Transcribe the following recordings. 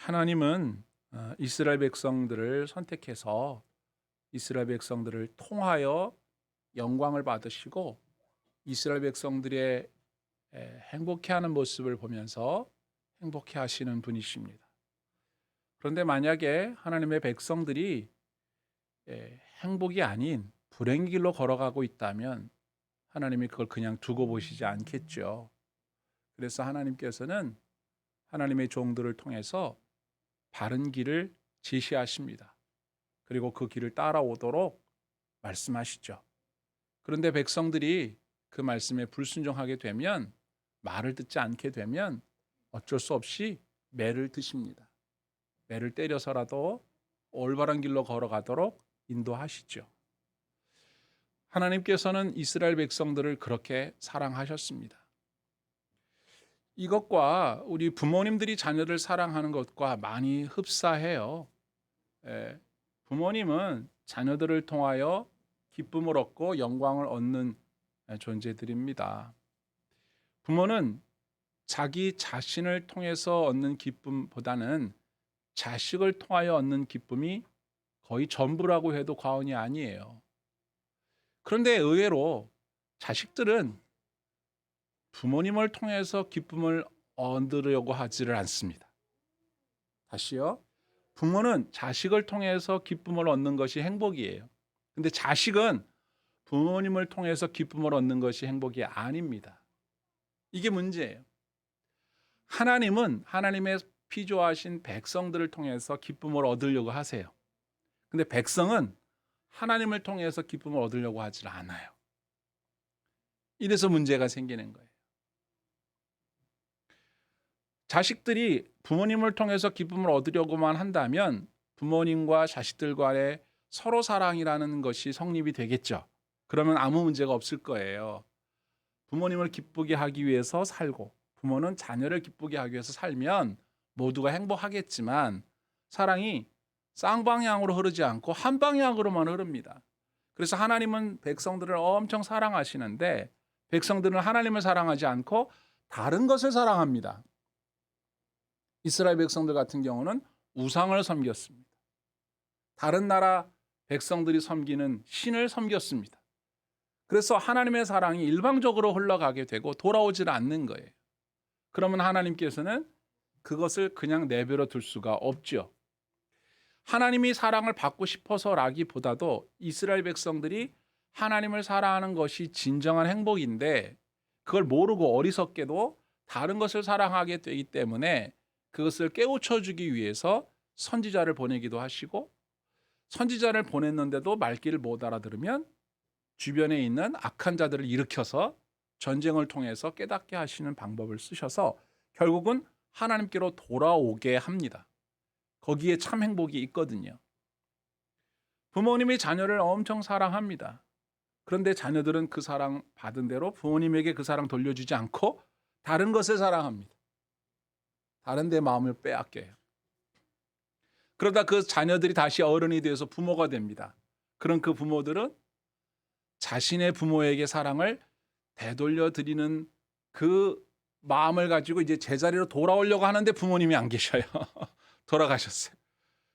하나님은 이스라엘 백성들을 선택해서 이스라엘 백성들을 통하여 영광을 받으시고 이스라엘 백성들의 행복해하는 모습을 보면서 행복해 하시는 분이십니다. 그런데 만약에 하나님의 백성들이 행복이 아닌 불행의 길로 걸어가고 있다면 하나님이 그걸 그냥 두고 보시지 않겠죠. 그래서 하나님께서는 하나님의 종들을 통해서 바른 길을 제시하십니다. 그리고 그 길을 따라오도록 말씀하시죠. 그런데 백성들이 그 말씀에 불순종하게 되면, 말을 듣지 않게 되면 어쩔 수 없이 매를 드십니다. 매를 때려서라도 올바른 길로 걸어가도록 인도하시죠. 하나님께서는 이스라엘 백성들을 그렇게 사랑하셨습니다. 이것과 우리 부모님들이 자녀를 사랑하는 것과 많이 흡사해요. 부모님은 자녀들을 통하여 기쁨을 얻고 영광을 얻는 존재들입니다. 부모는 자기 자신을 통해서 얻는 기쁨보다는 자식을 통하여 얻는 기쁨이 거의 전부라고 해도 과언이 아니에요. 그런데 의외로 자식들은 부모님을 통해서 기쁨을 얻으려고 하지를 않습니다. 다시요. 부모는 자식을 통해서 기쁨을 얻는 것이 행복이에요. 근데 자식은 부모님을 통해서 기쁨을 얻는 것이 행복이 아닙니다. 이게 문제예요. 하나님은 하나님의 피조하신 백성들을 통해서 기쁨을 얻으려고 하세요. 근데 백성은 하나님을 통해서 기쁨을 얻으려고 하질 않아요. 이래서 문제가 생기는 거예요. 자식들이 부모님을 통해서 기쁨을 얻으려고만 한다면 부모님과 자식들 간의 서로 사랑이라는 것이 성립이 되겠죠. 그러면 아무 문제가 없을 거예요. 부모님을 기쁘게 하기 위해서 살고 부모는 자녀를 기쁘게 하기 위해서 살면 모두가 행복하겠지만 사랑이 쌍방향으로 흐르지 않고 한 방향으로만 흐릅니다. 그래서 하나님은 백성들을 엄청 사랑하시는데 백성들은 하나님을 사랑하지 않고 다른 것을 사랑합니다. 이스라엘 백성들 같은 경우는 우상을 섬겼습니다. 다른 나라 백성들이 섬기는 신을 섬겼습니다. 그래서 하나님의 사랑이 일방적으로 흘러가게 되고 돌아오질 않는 거예요. 그러면 하나님께서는 그것을 그냥 내버려 둘 수가 없죠. 하나님이 사랑을 받고 싶어서라기보다도 이스라엘 백성들이 하나님을 사랑하는 것이 진정한 행복인데 그걸 모르고 어리석게도 다른 것을 사랑하게 되기 때문에 그것을 깨우쳐 주기 위해서 선지자를 보내기도 하시고 선지자를 보냈는데도 말귀를 못 알아들으면 주변에 있는 악한 자들을 일으켜서 전쟁을 통해서 깨닫게 하시는 방법을 쓰셔서 결국은 하나님께로 돌아오게 합니다. 거기에 참 행복이 있거든요. 부모님이 자녀를 엄청 사랑합니다. 그런데 자녀들은 그 사랑 받은 대로 부모님에게 그 사랑 돌려주지 않고 다른 것을 사랑합니다. 다른 데 마음을 빼앗겨요. 그러다 그 자녀들이 다시 어른이 되어서 부모가 됩니다. 그런 그 부모들은 자신의 부모에게 사랑을 되돌려 드리는 그 마음을 가지고 이제 제자리로 돌아오려고 하는데 부모님이 안 계셔요. 돌아가셨어요.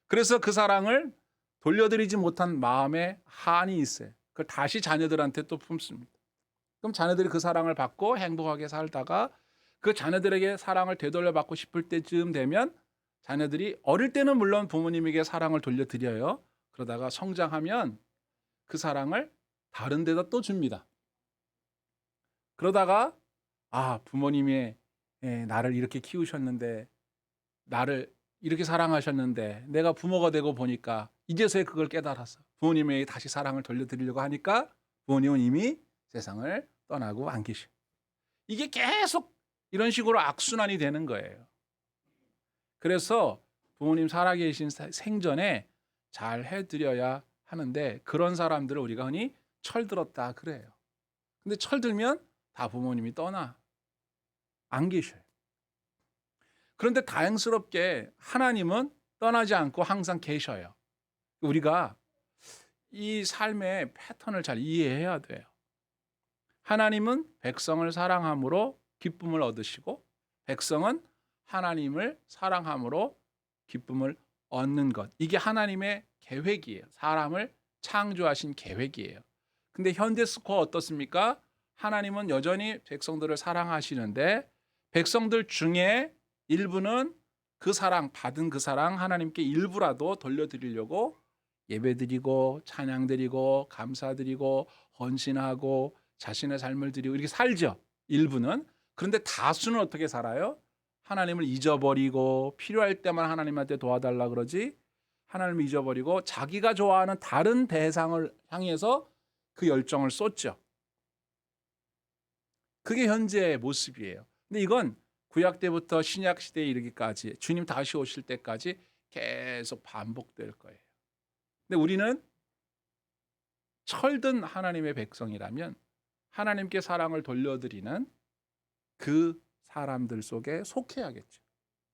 그래서 그 사랑을 돌려드리지 못한 마음에 한이 있어요. 그걸 다시 자녀들한테 또 품습니다. 그럼 자녀들이 그 사랑을 받고 행복하게 살다가 그 자녀들에게 사랑을 되돌려 받고 싶을 때쯤 되면 자녀들이 어릴 때는 물론 부모님에게 사랑을 돌려드려요. 그러다가 성장하면 그 사랑을 다른 데다 또 줍니다. 그러다가 부모님이 나를 이렇게 키우셨는데 나를 이렇게 사랑하셨는데 내가 부모가 되고 보니까 이제서야 그걸 깨달았어. 부모님에게 다시 사랑을 돌려드리려고 하니까 부모님은 이미 세상을 떠나고 안 계셔. 이게 계속 이런 식으로 악순환이 되는 거예요. 그래서 부모님 살아계신 생전에 잘 해드려야 하는데 그런 사람들을 우리가 흔히 철들었다 그래요. 근데 철들면 다 부모님이 떠나 안 계셔요. 그런데 다행스럽게 하나님은 떠나지 않고 항상 계셔요. 우리가 이 삶의 패턴을 잘 이해해야 돼요. 하나님은 백성을 사랑함으로 기쁨을 얻으시고 백성은 하나님을 사랑함으로 기쁨을 얻는 것. 이게 하나님의 계획이에요. 사람을 창조하신 계획이에요. 근데 현대 스코어 어떻습니까? 하나님은 여전히 백성들을 사랑하시는데 백성들 중에 일부는 그 사랑, 받은 그 사랑 하나님께 일부라도 돌려드리려고 예배드리고 찬양드리고 감사드리고 헌신하고 자신의 삶을 드리고 이렇게 살죠. 일부는. 그런데 다수는 어떻게 살아요? 하나님을 잊어버리고 필요할 때만 하나님한테 도와달라 그러지 하나님을 잊어버리고 자기가 좋아하는 다른 대상을 향해서 그 열정을 쏟죠. 그게 현재의 모습이에요. 근데 이건 구약 때부터 신약 시대에 이르기까지 주님 다시 오실 때까지 계속 반복될 거예요. 근데 우리는 철든 하나님의 백성이라면 하나님께 사랑을 돌려드리는 그 사람들 속에 속해야겠죠.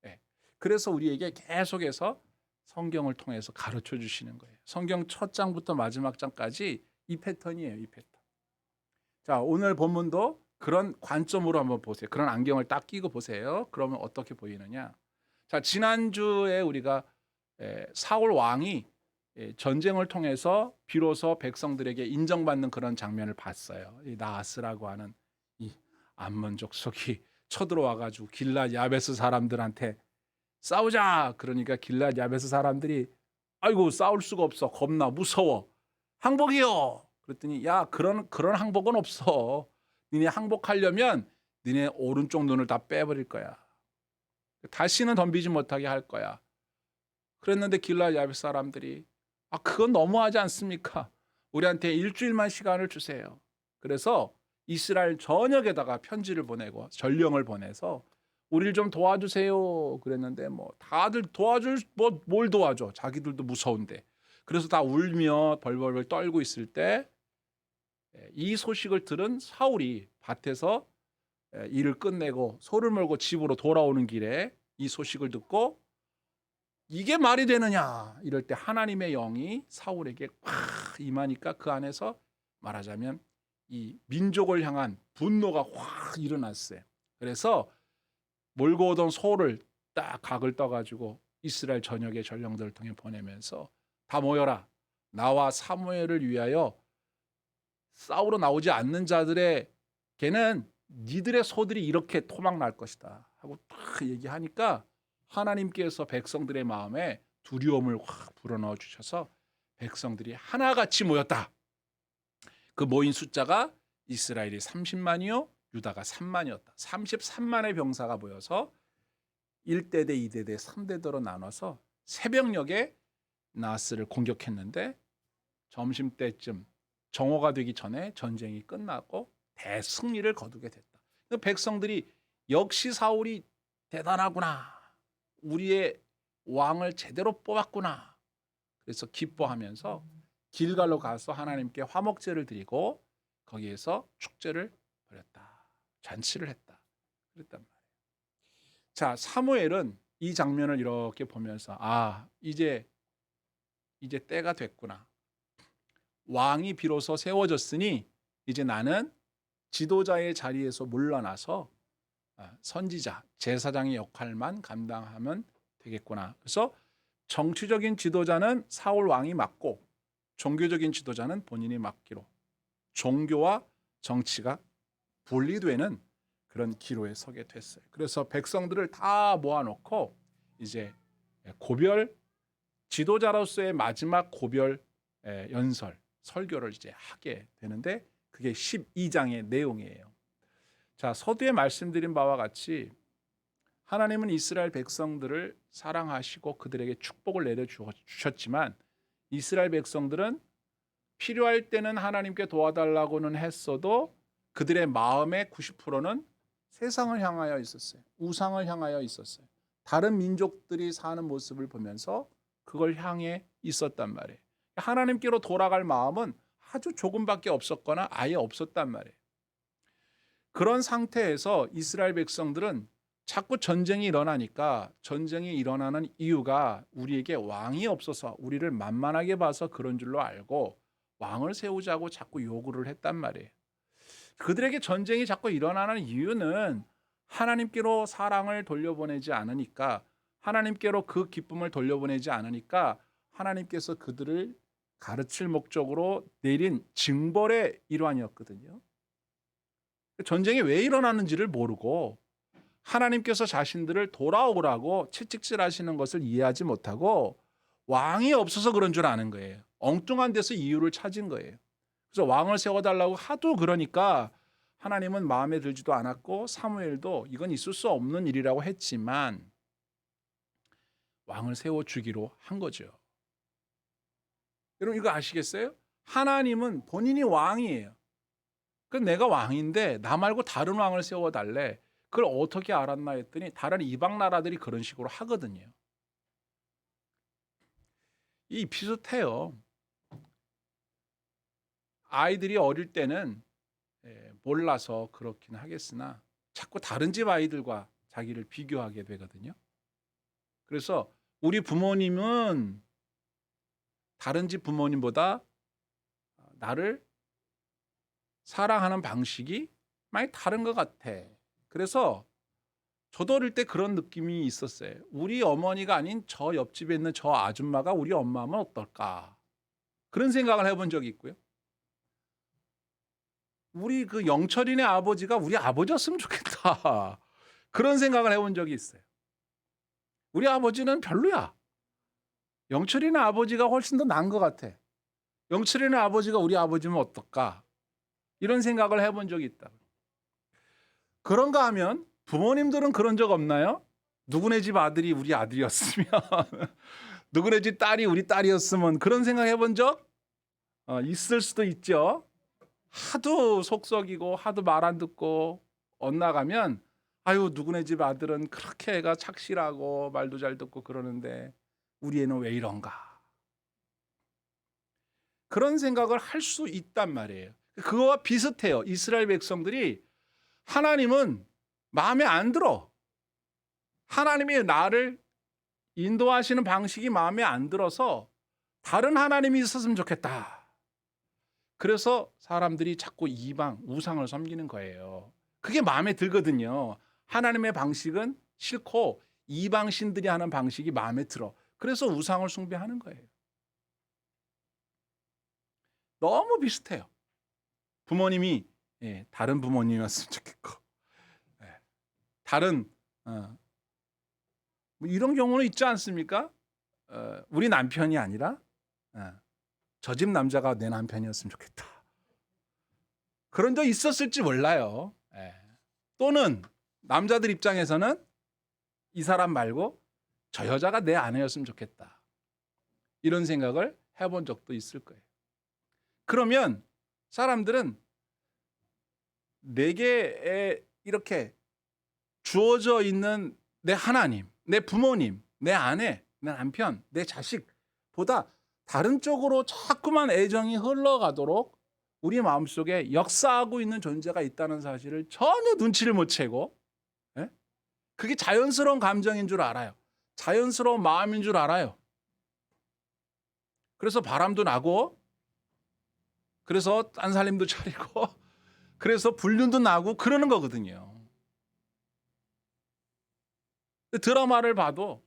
네. 그래서 우리에게 계속해서 성경을 통해서 가르쳐 주시는 거예요. 성경 첫 장부터 마지막 장까지 이 패턴이에요. 이 패턴. 자, 오늘 본문도 그런 관점으로 한번 보세요. 그런 안경을 딱 끼고 보세요. 그러면 어떻게 보이느냐? 자, 지난주에 우리가 사울 왕이 전쟁을 통해서 비로소 백성들에게 인정받는 그런 장면을 봤어요. 이 나하스라고 하는 이 암몬족 속이 쳐들어와가지고 길랏 야베스 사람들한테 싸우자. 그러니까 길랏 야베스 사람들이 아이고 싸울 수가 없어. 겁나 무서워. 항복이요. 그랬더니 야 그런 항복은 없어. 니네 항복하려면 니네 오른쪽 눈을 다 빼버릴 거야. 다시는 덤비지 못하게 할 거야. 그랬는데 길랏 야베스 사람들이 그건 너무하지 않습니까? 우리한테 일주일만 시간을 주세요. 그래서 이스라엘 전역에다가 편지를 보내고 전령을 보내서 우리를 좀 도와주세요. 그랬는데 뭐 다들 도와줄 뭘 도와줘? 자기들도 무서운데. 그래서 다 울며 벌벌 떨고 있을 때 이 소식을 들은 사울이 밭에서 일을 끝내고 소를 몰고 집으로 돌아오는 길에 이 소식을 듣고 이게 말이 되느냐 이럴 때 하나님의 영이 사울에게 확 임하니까 그 안에서 말하자면 이 민족을 향한 분노가 확 일어났어요. 그래서 몰고 오던 소를 딱 각을 떠가지고 이스라엘 전역의 전령들을 통해 보내면서 다 모여라. 나와 사무엘을 위하여 싸우러 나오지 않는 자들의 걔는 니들의 소들이 이렇게 토막 날 것이다 하고 딱 얘기하니까 하나님께서 백성들의 마음에 두려움을 확 불어넣어 주셔서 백성들이 하나같이 모였다. 그 모인 숫자가 이스라엘이 30만이요 유다가 3만이었다. 33만의 병사가 모여서 1대대, 2대대, 3대대로 나눠서 새벽녘에 나하스를 공격했는데 점심때쯤 정오가 되기 전에 전쟁이 끝나고 대승리를 거두게 됐다. 백성들이 역시 사울이 대단하구나. 우리의 왕을 제대로 뽑았구나. 그래서 기뻐하면서 길갈로 가서 하나님께 화목제를 드리고 거기에서 축제를 벌였다. 잔치를 했다. 그랬단 말이에요. 자, 사무엘은 이 장면을 이렇게 보면서 이제 때가 됐구나. 왕이 비로소 세워졌으니 이제 나는 지도자의 자리에서 물러나서 선지자, 제사장의 역할만 감당하면 되겠구나. 그래서 정치적인 지도자는 사울 왕이 맡고 종교적인 지도자는 본인이 맡기로 종교와 정치가 분리되는 그런 기로에 서게 됐어요. 그래서 백성들을 다 모아놓고 이제 고별 지도자로서의 마지막 고별 연설, 설교를 이제 하게 되는데 그게 12장의 내용이에요. 자, 서두에 말씀드린 바와 같이 하나님은 이스라엘 백성들을 사랑하시고 그들에게 축복을 내려주셨지만 이스라엘 백성들은 필요할 때는 하나님께 도와달라고는 했어도 그들의 마음의 90%는 세상을 향하여 있었어요. 우상을 향하여 있었어요. 다른 민족들이 사는 모습을 보면서 그걸 향해 있었단 말이에요. 하나님께로 돌아갈 마음은 아주 조금밖에 없었거나 아예 없었단 말이에요. 그런 상태에서 이스라엘 백성들은 자꾸 전쟁이 일어나니까 전쟁이 일어나는 이유가 우리에게 왕이 없어서 우리를 만만하게 봐서 그런 줄로 알고 왕을 세우자고 자꾸 요구를 했단 말이에요. 그들에게 전쟁이 자꾸 일어나는 이유는 하나님께로 사랑을 돌려보내지 않으니까 하나님께로 그 기쁨을 돌려보내지 않으니까 하나님께서 그들을 가르칠 목적으로 내린 징벌의 일환이었거든요. 전쟁이 왜 일어나는지를 모르고 하나님께서 자신들을 돌아오라고 채찍질하시는 것을 이해하지 못하고 왕이 없어서 그런 줄 아는 거예요. 엉뚱한 데서 이유를 찾은 거예요. 그래서 왕을 세워달라고 하도 그러니까 하나님은 마음에 들지도 않았고 사무엘도 이건 있을 수 없는 일이라고 했지만 왕을 세워주기로 한 거죠. 여러분 이거 아시겠어요? 하나님은 본인이 왕이에요. 그 내가 왕인데 나 말고 다른 왕을 세워달래. 그걸 어떻게 알았나 했더니 다른 이방 나라들이 그런 식으로 하거든요. 이 비슷해요. 아이들이 어릴 때는 몰라서 그렇긴 하겠으나 자꾸 다른 집 아이들과 자기를 비교하게 되거든요. 그래서 우리 부모님은 다른 집 부모님보다 나를 사랑하는 방식이 많이 다른 것 같아. 그래서 저도 어릴 때 그런 느낌이 있었어요. 우리 어머니가 아닌 저 옆집에 있는 저 아줌마가 우리 엄마면 어떨까? 그런 생각을 해본 적이 있고요. 우리 그 영철이네 아버지가 우리 아버지였으면 좋겠다. 그런 생각을 해본 적이 있어요. 우리 아버지는 별로야. 영철이네 아버지가 훨씬 더 나은 것 같아. 영철이네 아버지가 우리 아버지면 어떨까? 이런 생각을 해본 적이 있다. 그런가 하면 부모님들은 그런 적 없나요? 누구네 집 아들이 우리 아들이었으면 누구네 집 딸이 우리 딸이었으면 그런 생각 해본 적 있을 수도 있죠. 하도 속썩이고 하도 말 안 듣고 엇나가면 아유 누구네 집 아들은 그렇게 애가 착실하고 말도 잘 듣고 그러는데 우리 애는 왜 이런가. 그런 생각을 할 수 있단 말이에요. 그거와 비슷해요. 이스라엘 백성들이 하나님은 마음에 안 들어. 하나님이 나를 인도하시는 방식이 마음에 안 들어서 다른 하나님이 있었으면 좋겠다. 그래서 사람들이 자꾸 이방, 우상을 섬기는 거예요. 그게 마음에 들거든요. 하나님의 방식은 싫고 이방 신들이 하는 방식이 마음에 들어. 그래서 우상을 숭배하는 거예요. 너무 비슷해요. 부모님이 다른 부모님이었으면 좋겠고 다른 뭐 이런 경우는 있지 않습니까? 우리 남편이 아니라 저 집 남자가 내 남편이었으면 좋겠다. 그런 적 있었을지 몰라요. 또는 남자들 입장에서는 이 사람 말고 저 여자가 내 아내였으면 좋겠다. 이런 생각을 해본 적도 있을 거예요. 그러면 사람들은 내게 이렇게 주어져 있는 내 하나님, 내 부모님, 내 아내, 내 남편, 내 자식보다 다른 쪽으로 자꾸만 애정이 흘러가도록 우리 마음속에 역사하고 있는 존재가 있다는 사실을 전혀 눈치를 못 채고 그게 자연스러운 감정인 줄 알아요. 자연스러운 마음인 줄 알아요. 그래서 바람도 나고 그래서 딴살림도 차리고 그래서 불륜도 나고 그러는 거거든요. 드라마를 봐도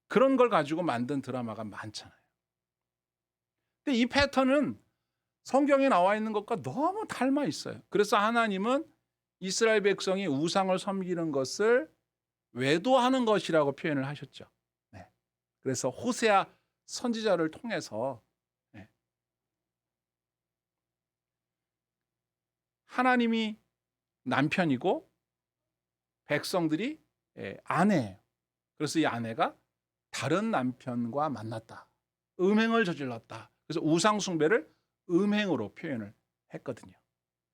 그런 걸 가지고 만든 드라마가 많잖아요. 근데 이 패턴은 성경에 나와 있는 것과 너무 닮아 있어요. 그래서 하나님은 이스라엘 백성이 우상을 섬기는 것을 외도하는 것이라고 표현을 하셨죠. 그래서 호세아 선지자를 통해서 하나님이 남편이고 백성들이 아내예요. 그래서 이 아내가 다른 남편과 만났다. 음행을 저질렀다. 그래서 우상 숭배를 음행으로 표현을 했거든요.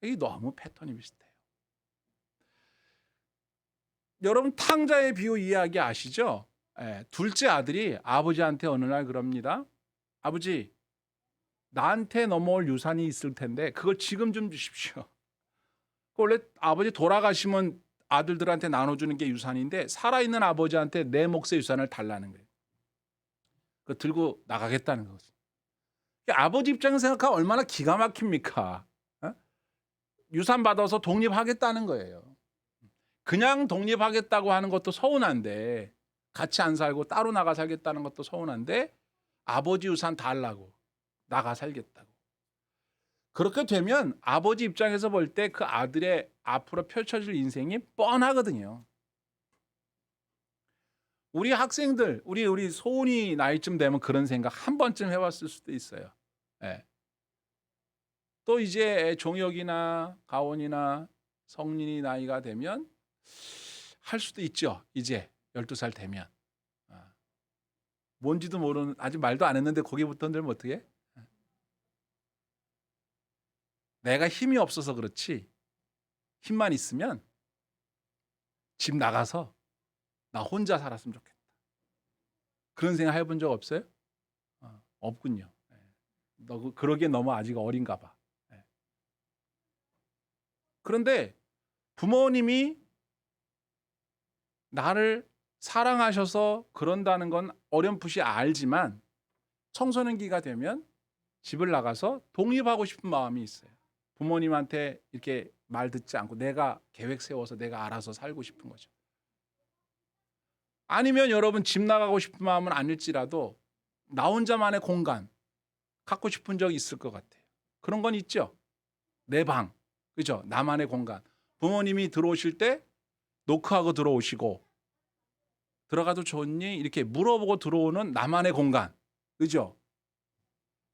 이게 너무 패턴이 비슷해요. 여러분 탕자의 비유 이야기 아시죠? 둘째 아들이 아버지한테 어느 날 그럽니다. 아버지, 나한테 넘어올 유산이 있을 텐데 그걸 지금 좀 주십시오. 원래 아버지 돌아가시면 아들들한테 나눠주는 게 유산인데 살아있는 아버지한테 내 몫의 유산을 달라는 거예요. 그거 들고 나가겠다는 거죠. 아버지 입장에서 생각하면 얼마나 기가 막힙니까? 유산 받아서 독립하겠다는 거예요. 그냥 독립하겠다고 하는 것도 서운한데, 같이 안 살고 따로 나가 살겠다는 것도 서운한데 아버지 유산 달라고 나가 살겠다고. 그렇게 되면 아버지 입장에서 볼 때 그 아들의 앞으로 펼쳐질 인생이 뻔하거든요. 우리 학생들, 우리 소은이 나이쯤 되면 그런 생각 한 번쯤 해봤을 수도 있어요. 예. 또 이제 종혁이나 가온이나 성린이 나이가 되면 할 수도 있죠. 이제 12살 되면. 뭔지도 모르는, 아직 말도 안 했는데 거기부터 늘면 어떻게? 내가 힘이 없어서 그렇지 힘만 있으면 집 나가서 나 혼자 살았으면 좋겠다. 그런 생각 해본 적 없어요? 없군요. 그러기에 너무 아직 어린가 봐. 그런데 부모님이 나를 사랑하셔서 그런다는 건 어렴풋이 알지만 청소년기가 되면 집을 나가서 독립하고 싶은 마음이 있어요. 부모님한테 이렇게 말 듣지 않고 내가 계획 세워서 내가 알아서 살고 싶은 거죠. 아니면 여러분 집 나가고 싶은 마음은 아닐지라도 나 혼자만의 공간 갖고 싶은 적이 있을 것 같아요. 그런 건 있죠. 내 방, 그죠? 나만의 공간. 부모님이 들어오실 때 노크하고 들어오시고 들어가도 좋니? 이렇게 물어보고 들어오는 나만의 공간, 그죠?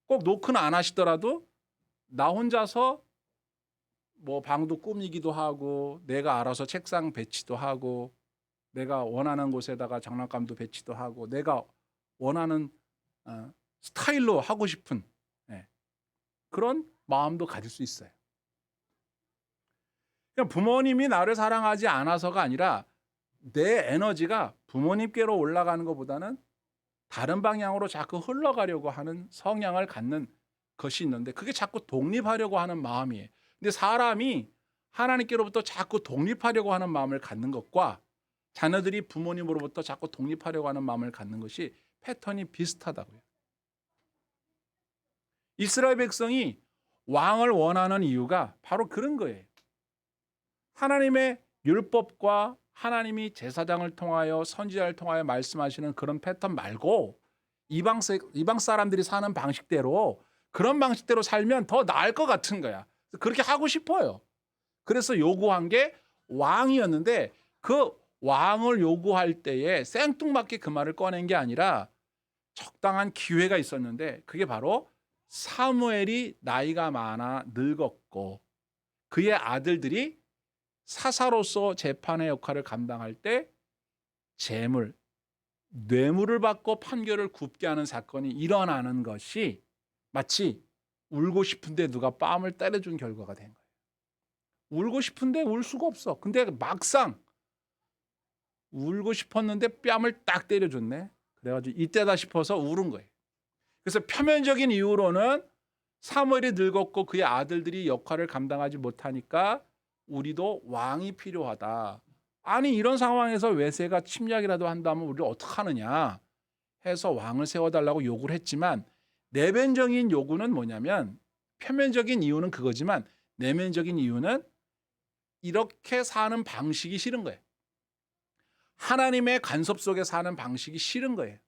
꼭 노크는 안 하시더라도 나 혼자서 뭐 방도 꾸미기도 하고 내가 알아서 책상 배치도 하고 내가 원하는 곳에다가 장난감도 배치도 하고 내가 원하는 스타일로 하고 싶은 그런 마음도 가질 수 있어요. 그러니까 부모님이 나를 사랑하지 않아서가 아니라 내 에너지가 부모님께로 올라가는 것보다는 다른 방향으로 자꾸 흘러가려고 하는 성향을 갖는 것이 있는데 그게 자꾸 독립하려고 하는 마음이에요. 근데 사람이 하나님께로부터 자꾸 독립하려고 하는 마음을 갖는 것과 자녀들이 부모님으로부터 자꾸 독립하려고 하는 마음을 갖는 것이 패턴이 비슷하다고요. 이스라엘 백성이 왕을 원하는 이유가 바로 그런 거예요. 하나님의 율법과 하나님이 제사장을 통하여 선지자를 통하여 말씀하시는 그런 패턴 말고 이방 사람들이 사는 방식대로 그런 방식대로 살면 더 나을 것 같은 거야. 그렇게 하고 싶어요. 그래서 요구한 게 왕이었는데 그 왕을 요구할 때에 생뚱맞게 그 말을 꺼낸 게 아니라 적당한 기회가 있었는데 그게 바로 사무엘이 나이가 많아 늙었고 그의 아들들이 사사로서 재판의 역할을 감당할 때 재물, 뇌물을 받고 판결을 굽게 하는 사건이 일어나는 것이 마치 울고 싶은데 누가 뺨을 때려준 결과가 된 거예요. 울고 싶은데 울 수가 없어. 근데 막상 울고 싶었는데 뺨을 딱 때려줬네. 그래가지고 이때다 싶어서 울은 거예요. 그래서 표면적인 이유로는 사무엘이 늙었고 그의 아들들이 역할을 감당하지 못하니까 우리도 왕이 필요하다. 아니 이런 상황에서 외세가 침략이라도 한다면 우리를 어떡하느냐 해서 왕을 세워달라고 요구를 했지만 내면적인 요구는 뭐냐면 표면적인 이유는 그거지만 내면적인 이유는 이렇게 사는 방식이 싫은 거예요. 하나님의 간섭 속에 사는 방식이 싫은 거예요.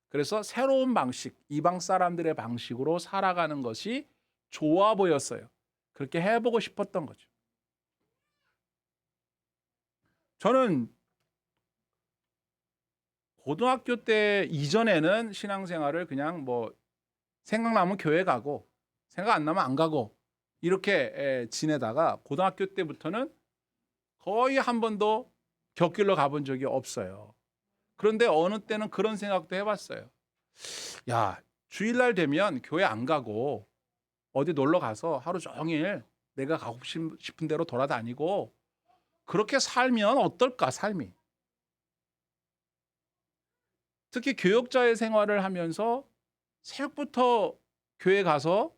그래서 새로운 방식, 이방 사람들의 방식으로 살아가는 것이 좋아 보였어요. 그렇게 해보고 싶었던 거죠. 저는 고등학교 때 이전에는 신앙생활을 그냥 뭐 생각나면 교회 가고 생각 안 나면 안 가고 이렇게 지내다가 고등학교 때부터는 거의 한 번도 곁길로 가본 적이 없어요. 그런데 어느 때는 그런 생각도 해봤어요. 야, 주일날 되면 교회 안 가고 어디 놀러 가서 하루 종일 내가 가고 싶은 대로 돌아다니고 그렇게 살면 어떨까, 삶이. 특히 교역자의 생활을 하면서 새벽부터 교회 가서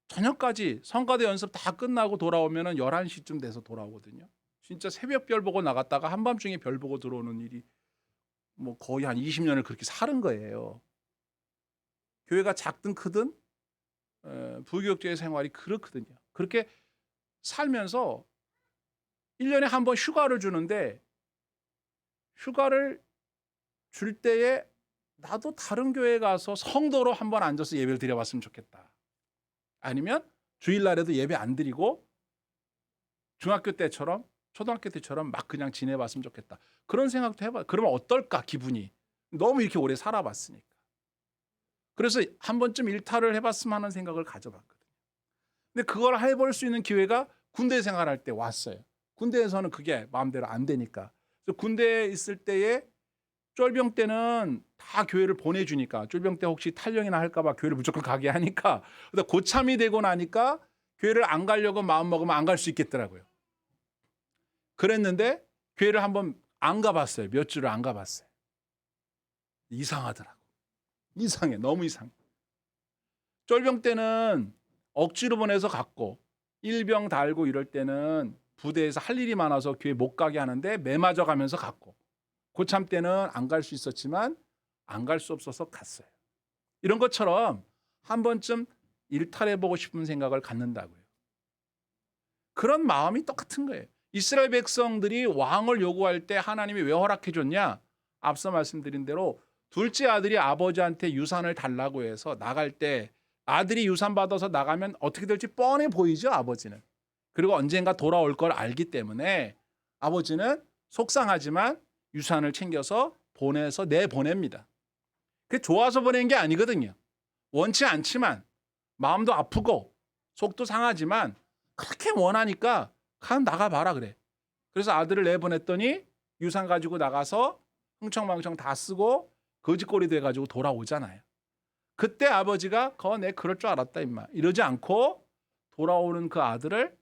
저녁까지 성가대 연습 다 끝나고 돌아오면 11시쯤 돼서 돌아오거든요. 진짜 새벽 별 보고 나갔다가 한밤중에 별 보고 들어오는 일이 뭐 거의 한 20년을 그렇게 사는 거예요. 교회가 작든 크든 부교육자의 생활이 그렇거든요. 그렇게 살면서 1년에 한 번 휴가를 주는데 휴가를 줄 때에 나도 다른 교회 가서 성도로 한번 앉아서 예배를 드려봤으면 좋겠다. 아니면 주일날에도 예배 안 드리고 중학교 때처럼 초등학교 때처럼 막 그냥 지내봤으면 좋겠다. 그런 생각도 해봐. 그러면 어떨까 기분이. 너무 이렇게 오래 살아봤으니까. 그래서 한 번쯤 일탈을 해봤으면 하는 생각을 가져봤거든요. 근데 그걸 해볼 수 있는 기회가 군대 생활할 때 왔어요. 군대에서는 그게 마음대로 안 되니까. 그래서 군대에 있을 때에 쫄병 때는 다 교회를 보내주니까, 쫄병 때 혹시 탈영이나 할까봐 교회를 무조건 가게 하니까, 근데 고참이 되고 나니까 교회를 안 가려고 마음 먹으면 안 갈 수 있겠더라고요. 그랬는데 교회를 한번 안 가봤어요. 몇 주를 안 가봤어요. 이상하더라고. 이상해. 너무 이상해. 쫄병 때는 억지로 보내서 갔고, 일병 달고 이럴 때는 부대에서 할 일이 많아서 교회 못 가게 하는데 매 맞아 가면서 갔고, 고참 때는 안 갈 수 있었지만 안 갈 수 없어서 갔어요. 이런 것처럼 한 번쯤 일탈해보고 싶은 생각을 갖는다고요. 그런 마음이 똑같은 거예요. 이스라엘 백성들이 왕을 요구할 때 하나님이 왜 허락해 줬냐? 앞서 말씀드린 대로 둘째 아들이 아버지한테 유산을 달라고 해서 나갈 때 아들이 유산 받아서 나가면 어떻게 될지 뻔해 보이죠, 아버지는. 그리고 언젠가 돌아올 걸 알기 때문에 아버지는 속상하지만 유산을 챙겨서 보내서 내보냅니다. 그게 좋아서 보낸 게 아니거든요. 원치 않지만 마음도 아프고 속도 상하지만 그렇게 원하니까 가 나가봐라 그래. 그래서 아들을 내보냈더니 유산 가지고 나가서 흥청망청 다 쓰고 거지꼴이 돼가지고 돌아오잖아요. 그때 아버지가 내 그럴 줄 알았다 임마 이러지 않고 돌아오는 그 아들을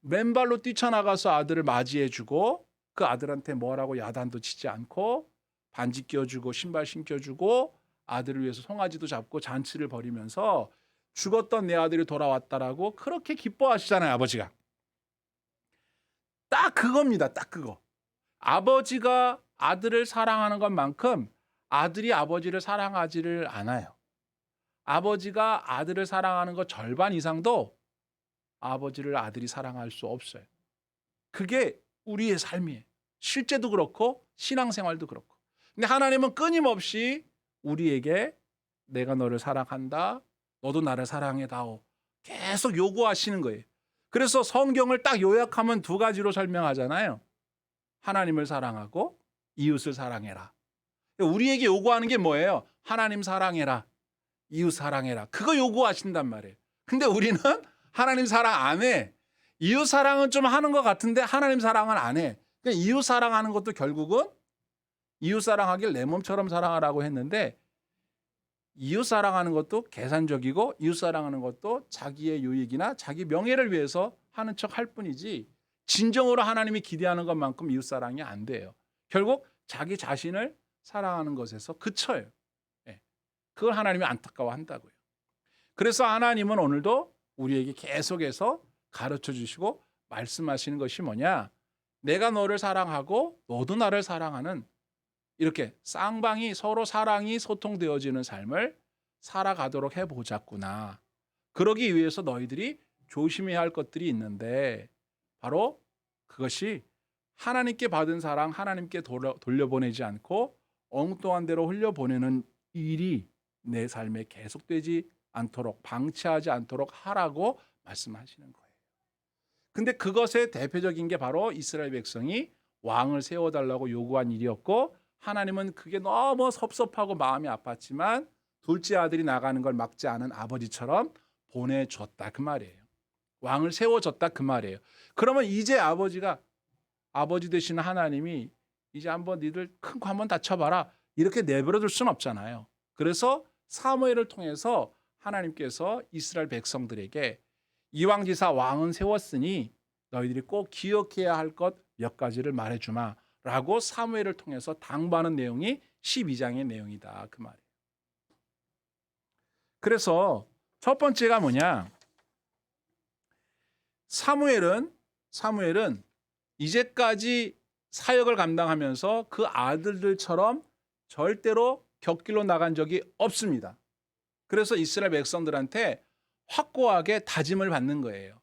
맨발로 뛰쳐나가서 아들을 맞이해주고 그 아들한테 뭐라고 야단도 치지 않고 반지 껴주고 신발 신겨주고 아들을 위해서 송아지도 잡고 잔치를 벌이면서 죽었던 내 아들이 돌아왔다라고 그렇게 기뻐하시잖아요, 아버지가. 딱 그겁니다. 딱 그거. 아버지가 아들을 사랑하는 것만큼 아들이 아버지를 사랑하지를 않아요. 아버지가 아들을 사랑하는 것 절반 이상도 아버지를 아들이 사랑할 수 없어요. 그게 우리의 삶이에요. 실제도 그렇고 신앙생활도 그렇고. 근데 하나님은 끊임없이 우리에게 내가 너를 사랑한다. 너도 나를 사랑해다오. 계속 요구하시는 거예요. 그래서 성경을 딱 요약하면 두 가지로 설명하잖아요. 하나님을 사랑하고 이웃을 사랑해라. 우리에게 요구하는 게 뭐예요? 하나님 사랑해라. 이웃 사랑해라. 그거 요구하신단 말이에요. 근데 우리는 하나님 사랑 안 해. 이웃 사랑은 좀 하는 것 같은데 하나님 사랑은 안 해. 그러니까 이웃 사랑하는 것도 결국은 이웃 사랑하길 내 몸처럼 사랑하라고 했는데 이웃 사랑하는 것도 계산적이고 이웃 사랑하는 것도 자기의 유익이나 자기 명예를 위해서 하는 척 할 뿐이지 진정으로 하나님이 기대하는 것만큼 이웃 사랑이 안 돼요. 결국 자기 자신을 사랑하는 것에서 그쳐요. 그걸 하나님이 안타까워한다고요. 그래서 하나님은 오늘도 우리에게 계속해서 가르쳐 주시고 말씀하시는 것이 뭐냐? 내가 너를 사랑하고 너도 나를 사랑하는 이렇게 쌍방이 서로 사랑이 소통되어지는 삶을 살아가도록 해보자꾸나. 그러기 위해서 너희들이 조심해야 할 것들이 있는데 바로 그것이 하나님께 받은 사랑 하나님께 돌려보내지 않고 엉뚱한 대로 흘려보내는 일이 내 삶에 계속되지 않도록 방치하지 않도록 하라고 말씀하시는 거예요. 근데 그것의 대표적인 게 바로 이스라엘 백성이 왕을 세워달라고 요구한 일이었고 하나님은 그게 너무 섭섭하고 마음이 아팠지만 둘째 아들이 나가는 걸 막지 않은 아버지처럼 보내줬다 그 말이에요. 왕을 세워줬다 그 말이에요. 그러면 이제 아버지 되시는 하나님이 이제 한번 니들 큰 거 한번 다쳐봐라 이렇게 내버려둘 수는 없잖아요. 그래서 사무엘을 통해서 하나님께서 이스라엘 백성들에게 이왕지사 왕은 세웠으니 너희들이 꼭 기억해야 할 것 몇 가지를 말해주마 라고 사무엘을 통해서 당부하는 내용이 12장의 내용이다 그 말이에요. 그래서 첫 번째가 뭐냐? 사무엘은 이제까지 사역을 감당하면서 그 아들들처럼 절대로 곁길로 나간 적이 없습니다. 그래서 이스라엘 백성들한테 확고하게 다짐을 받는 거예요.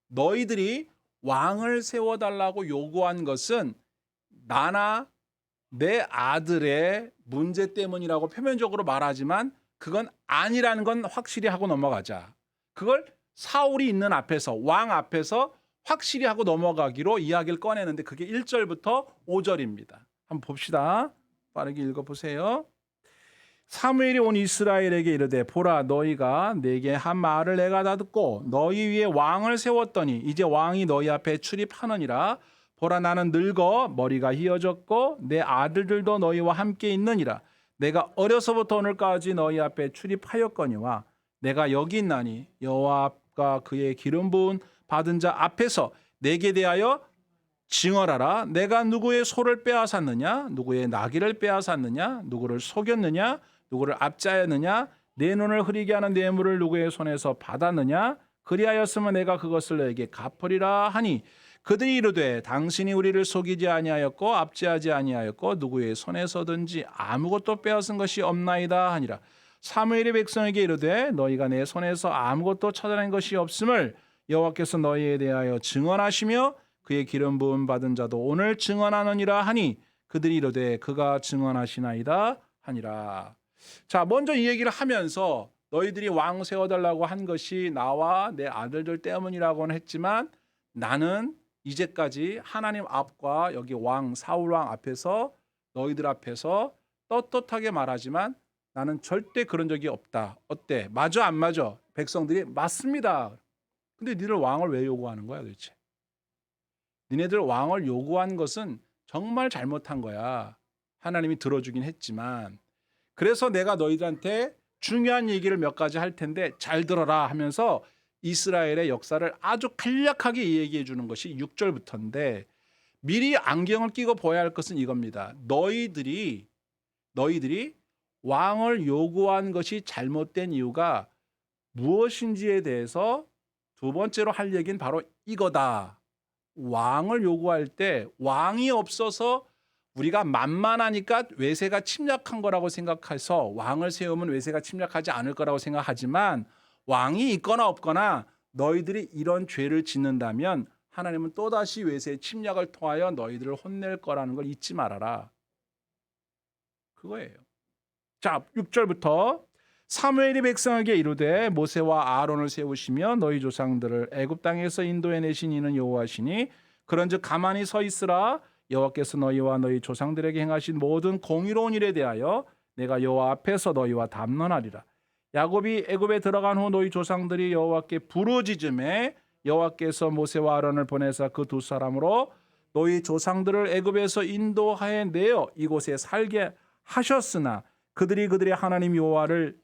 너희들이 왕을 세워달라고 요구한 것은 나나 내 아들의 문제 때문이라고 표면적으로 말하지만 그건 아니라는 건 확실히 하고 넘어가자. 그걸 사울이 있는 앞에서, 왕 앞에서 확실히 하고 넘어가기로 이야기를 꺼내는데 그게 1절부터 5절입니다. 한번 봅시다. 빠르게 읽어보세요. 사무엘이 온 이스라엘에게 이르되 보라 너희가 내게 한 말을 내가 다 듣고 너희 위에 왕을 세웠더니 이제 왕이 너희 앞에 출입하느니라. 보라 나는 늙어 머리가 휘어졌고 내 아들들도 너희와 함께 있느니라. 내가 어려서부터 오늘까지 너희 앞에 출입하였거니와 내가 여기 있나니 여호와가 그의 기름 부은 받은 자 앞에서 내게 대하여 징언하라. 내가 누구의 소를 빼앗았느냐, 누구의 나귀를 빼앗았느냐, 누구를 속였느냐, 누구를 압제하였느냐, 내 눈을 흐리게 하는 뇌물을 누구의 손에서 받았느냐, 그리하였으면 내가 그것을 너에게 갚으리라 하니 그들이 이르되 당신이 우리를 속이지 아니하였고 압제하지 아니하였고 누구의 손에서든지 아무것도 빼앗은 것이 없나이다 하니라. 사무엘이 백성에게 이르되 너희가 내 손에서 아무것도 찾아낸 것이 없음을 여호와께서 너희에 대하여 증언하시며 그의 기름 부음 받은 자도 오늘 증언하느니라 하니 그들이 이르되 그가 증언하시나이다 하니라. 자, 먼저 이 얘기를 하면서 너희들이 왕 세워달라고 한 것이 나와 내 아들들 때문이라고는 했지만 나는 이제까지 하나님 앞과 여기 왕 사울 왕 앞에서 너희들 앞에서 떳떳하게 말하지만 나는 절대 그런 적이 없다. 어때? 맞아 안 맞아? 백성들이 맞습니다. 근데 니들 왕을 왜 요구하는 거야 도대체? 니네들 왕을 요구한 것은 정말 잘못한 거야. 하나님이 들어주긴 했지만. 그래서 내가 너희들한테 중요한 얘기를 몇 가지 할 텐데 잘 들어라 하면서 이스라엘의 역사를 아주 간략하게 얘기해 주는 것이 6절부터인데 미리 안경을 끼고 보아야 할 것은 이겁니다. 너희들이 왕을 요구한 것이 잘못된 이유가 무엇인지에 대해서 두 번째로 할 얘기는 바로 이거다. 왕을 요구할 때 왕이 없어서 우리가 만만하니까 외세가 침략한 거라고 생각해서 왕을 세우면 외세가 침략하지 않을 거라고 생각하지만 왕이 있거나 없거나 너희들이 이런 죄를 짓는다면 하나님은 또다시 외세의 침략을 통하여 너희들을 혼낼 거라는 걸 잊지 말아라. 그거예요. 자, 6절부터 사무엘이 백성에게 이르되 모세와 아론을 세우시며 너희 조상들을 애굽 땅에서 인도해 내신 이는 여호와시니 그런즉 가만히 서 있으라. 여호와께서 너희와 너희 조상들에게 행하신 모든 공의로운 일에 대하여 내가 여호와 앞에서 너희와 담론하리라. 야곱이 애굽에 들어간 후 너희 조상들이 여호와께 부르짖음에 여호와께서 모세와 아론을 보내사 그 두 사람으로 너희 조상들을 애굽에서 인도하여 내어 이곳에 살게 하셨으나 그들이 그들의 하나님 여호와를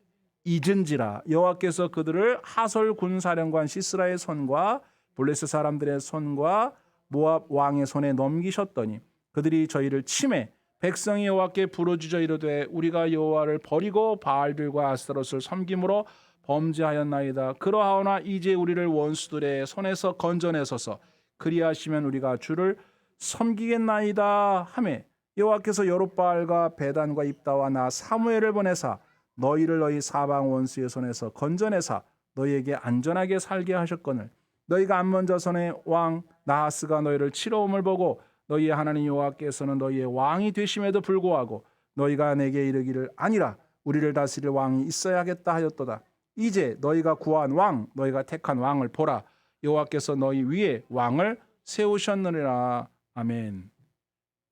잊은지라. 여호와께서 그들을 하솔 군사령관 시스라의 손과 블레셋 사람들의 손과 모압 왕의 손에 넘기셨더니 그들이 저희를 치매 백성이 여호와께 부르짖어 이르되 우리가 여호와를 버리고 바알들과 아스타롯을 섬김으로 범죄하였나이다. 그러하오나 이제 우리를 원수들의 손에서 건져내소서. 그리하시면 우리가 주를 섬기겠나이다 하매 여호와께서 여룹바알과 베단과 입다와 나 사무엘을 보내사 너희를 너희 사방 원수의 손에서 건져내사 너희에게 안전하게 살게 하셨거늘 너희가 암몬 자손의 왕 나하스가 너희를 치러옴을 보고 너희의 하나님 여호와께서는 너희의 왕이 되심에도 불구하고 너희가 내게 이르기를 아니라 우리를 다스릴 왕이 있어야겠다 하였도다. 이제 너희가 구한 왕 너희가 택한 왕을 보라. 여호와께서 너희 위에 왕을 세우셨느니라. 아멘.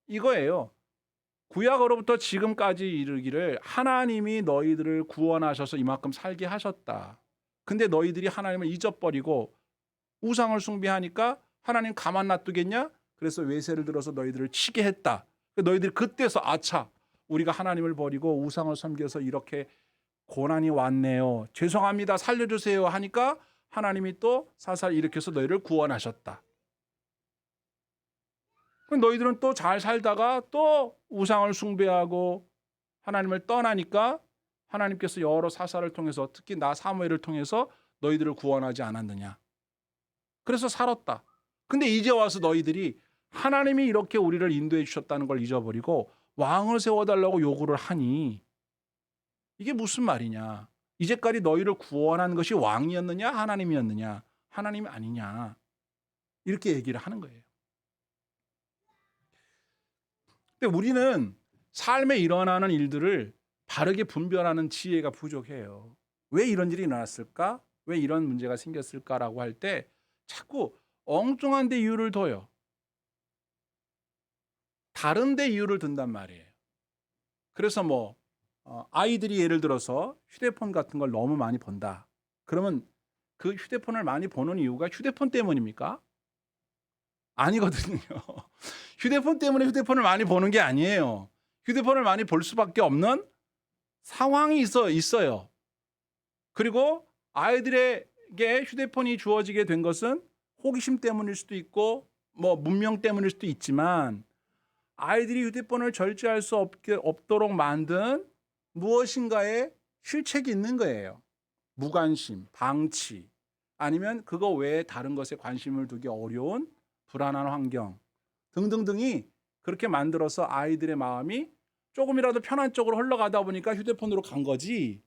이거예요. 구약으로부터 지금까지 이르기를 하나님이 너희들을 구원하셔서 이만큼 살게 하셨다. 근데 너희들이 하나님을 잊어버리고 우상을 숭배하니까 하나님 가만 놔두겠냐? 그래서 외세를 들어서 너희들을 치게 했다. 너희들이 그때서 아차 우리가 하나님을 버리고 우상을 섬겨서 이렇게 고난이 왔네요. 죄송합니다. 살려주세요 하니까 하나님이 또 사살 일으켜서 너희를 구원하셨다. 너희들은 또 잘 살다가 또 우상을 숭배하고 하나님을 떠나니까 하나님께서 여러 사사를 통해서 특히 나 사무엘을 통해서 너희들을 구원하지 않았느냐. 그래서 살았다. 근데 이제 와서 너희들이 하나님이 이렇게 우리를 인도해 주셨다는 걸 잊어버리고 왕을 세워달라고 요구를 하니 이게 무슨 말이냐. 이제까지 너희를 구원한 것이 왕이었느냐 하나님이었느냐. 하나님이 아니냐. 이렇게 얘기를 하는 거예요. 근데 우리는 삶에 일어나는 일들을 바르게 분별하는 지혜가 부족해요. 왜 이런 일이 일어났을까? 왜 이런 문제가 생겼을까라고 할 때 자꾸 엉뚱한 데 이유를 둬요. 다른 데 이유를 둔단 말이에요. 그래서 아이들이 예를 들어서 휴대폰 같은 걸 너무 많이 본다. 그러면 그 휴대폰을 많이 보는 이유가 휴대폰 때문입니까? 아니거든요. 휴대폰 때문에 휴대폰을 많이 보는 게 아니에요. 휴대폰을 많이 볼 수밖에 없는 상황이 있어요. 그리고 아이들에게 휴대폰이 주어지게 된 것은 호기심 때문일 수도 있고 문명 때문일 수도 있지만 아이들이 휴대폰을 절제할 수 없도록 만든 무엇인가의 실책이 있는 거예요. 무관심, 방치, 아니면 그거 외에 다른 것에 관심을 두기 어려운 불안한 환경 등등등이 그렇게 만들어서 아이들의 마음이 조금이라도 편한 쪽으로 흘러가다 보니까 휴대폰으로 간 거지,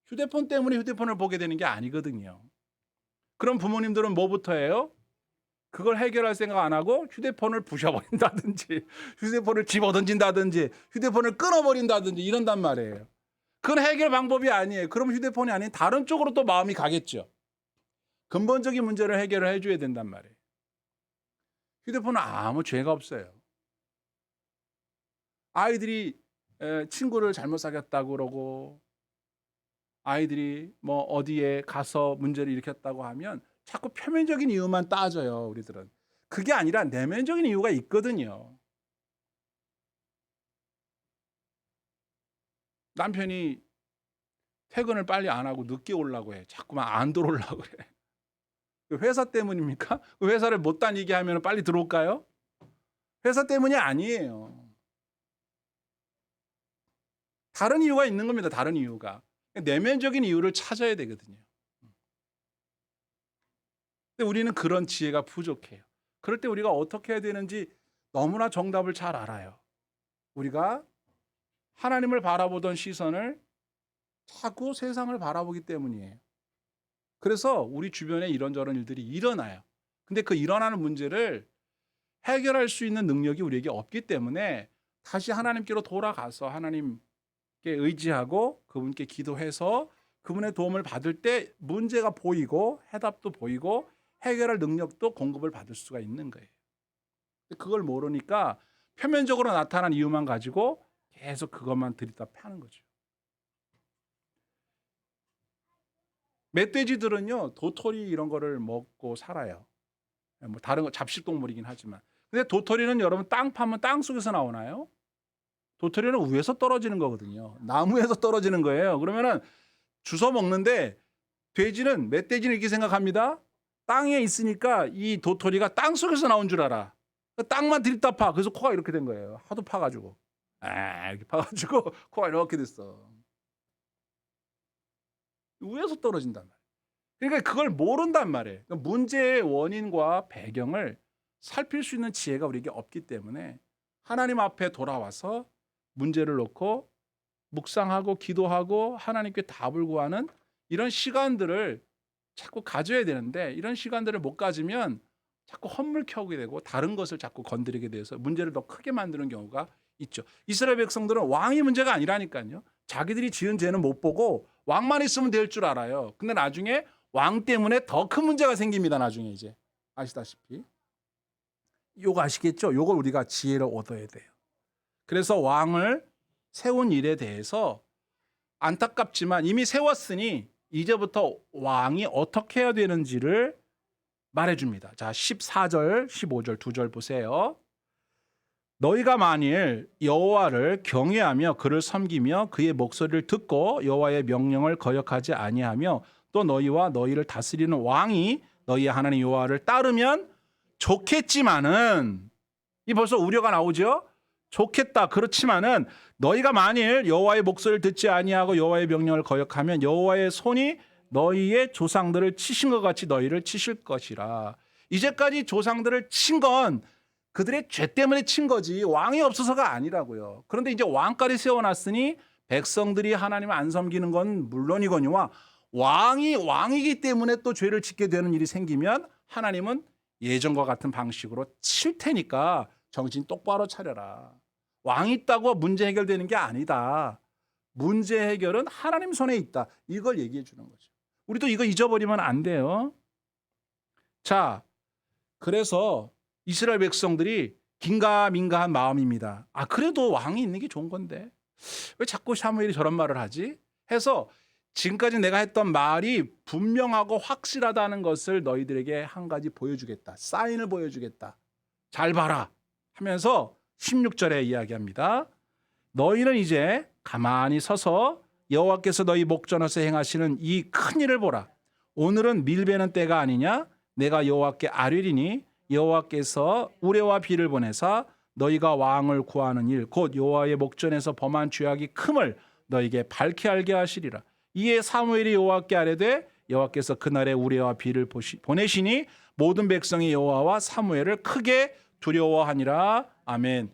휴대폰 때문에 휴대폰을 보게 되는 게 아니거든요. 그럼 부모님들은 뭐부터 해요? 그걸 해결할 생각 안 하고 휴대폰을 부셔버린다든지 휴대폰을 집어던진다든지 휴대폰을 끊어버린다든지 이런단 말이에요. 그건 해결 방법이 아니에요. 그럼 휴대폰이 아닌 다른 쪽으로 또 마음이 가겠죠. 근본적인 문제를 해결을 해줘야 된단 말이에요. 휴대폰은 아무 죄가 없어요. 아이들이 친구를 잘못 사귀었다고 그러고 아이들이 어디에 가서 문제를 일으켰다고 하면 자꾸 표면적인 이유만 따져요, 우리들은. 그게 아니라 내면적인 이유가 있거든요. 남편이 퇴근을 빨리 안 하고 늦게 오려고 해. 자꾸만 안 들어오려고 그래. 회사 때문입니까? 회사를 못 다니게 하면 빨리 들어올까요? 회사 때문이 아니에요. 다른 이유가 있는 겁니다. 다른 이유가. 내면적인 이유를 찾아야 되거든요. 근데 우리는 그런 지혜가 부족해요. 그럴 때 우리가 어떻게 해야 되는지 너무나 정답을 잘 알아요. 우리가 하나님을 바라보던 시선을 자꾸 세상을 바라보기 때문이에요. 그래서 우리 주변에 이런저런 일들이 일어나요. 근데 그 일어나는 문제를 해결할 수 있는 능력이 우리에게 없기 때문에 다시 하나님께로 돌아가서 하나님께 의지하고 그분께 기도해서 그분의 도움을 받을 때 문제가 보이고 해답도 보이고 해결할 능력도 공급을 받을 수가 있는 거예요. 그걸 모르니까 표면적으로 나타난 이유만 가지고 계속 그것만 들이다 파는 거죠. 멧돼지들은요, 도토리 이런 거를 먹고 살아요. 다른 거 잡식 동물이긴 하지만. 근데 도토리는 여러분 땅 파면 땅 속에서 나오나요? 도토리는 위에서 떨어지는 거거든요. 나무에서 떨어지는 거예요. 그러면은 주워 먹는데 멧돼지는 이렇게 생각합니다. 땅에 있으니까 이 도토리가 땅 속에서 나온 줄 알아. 땅만 들이다 파. 그래서 코가 이렇게 된 거예요. 하도 파가지고. 이렇게 파가지고 코가 이렇게 됐어. 위에서 떨어진단 말이에요. 그러니까 그걸 모른단 말이에요. 그러니까 문제의 원인과 배경을 살필 수 있는 지혜가 우리에게 없기 때문에 하나님 앞에 돌아와서 문제를 놓고 묵상하고 기도하고 하나님께 답을 구하는 이런 시간들을 자꾸 가져야 되는데, 이런 시간들을 못 가지면 자꾸 헛물 켜게 되고 다른 것을 자꾸 건드리게 돼서 문제를 더 크게 만드는 경우가 있죠. 이스라엘 백성들은 왕이 문제가 아니라니까요. 자기들이 지은 죄는 못 보고 왕만 있으면 될 줄 알아요. 근데 나중에 왕 때문에 더 큰 문제가 생깁니다. 나중에 이제 아시다시피. 요거 아시겠죠? 요걸 우리가 지혜를 얻어야 돼요. 그래서 왕을 세운 일에 대해서 안타깝지만 이미 세웠으니 이제부터 왕이 어떻게 해야 되는지를 말해줍니다. 자, 14절, 15절 두 절 보세요. 너희가 만일 여호와를 경외하며 그를 섬기며 그의 목소리를 듣고 여호와의 명령을 거역하지 아니하며 또 너희와 너희를 다스리는 왕이 너희의 하나님 여호와를 따르면 좋겠지만은, 이 벌써 우려가 나오죠. 좋겠다. 그렇지만은 너희가 만일 여호와의 목소리를 듣지 아니하고 여호와의 명령을 거역하면 여호와의 손이 너희의 조상들을 치신 것 같이 너희를 치실 것이라. 이제까지 조상들을 친 건 그들의 죄 때문에 친 거지 왕이 없어서가 아니라고요. 그런데 이제 왕까지 세워놨으니 백성들이 하나님을 안 섬기는 건 물론이거니와 왕이기 때문에 또 죄를 짓게 되는 일이 생기면 하나님은 예전과 같은 방식으로 칠 테니까 정신 똑바로 차려라. 왕이 있다고 문제 해결되는 게 아니다. 문제 해결은 하나님 손에 있다. 이걸 얘기해 주는 거죠. 우리도 이거 잊어버리면 안 돼요. 자, 그래서 이스라엘 백성들이 긴가민가한 마음입니다. 그래도 왕이 있는 게 좋은 건데 왜 자꾸 사무엘이 저런 말을 하지? 해서 지금까지 내가 했던 말이 분명하고 확실하다는 것을 너희들에게 한 가지 보여주겠다. 사인을 보여주겠다. 잘 봐라 하면서 16절에 이야기합니다. 너희는 이제 가만히 서서 여호와께서 너희 목전에서 행하시는 이 큰 일을 보라. 오늘은 밀베는 때가 아니냐? 내가 여호와께 아뢰리니 여호와께서 우레와 비를 보내사 너희가 왕을 구하는 일 곧 여호와의 목전에서 범한 죄악이 큼을 너희에게 밝히 알게 하시리라. 이에 사무엘이 여호와께 아뢰되 여호와께서 그날에 우레와 비를 보내시니 모든 백성이 여호와와 사무엘을 크게 두려워하니라. 아멘.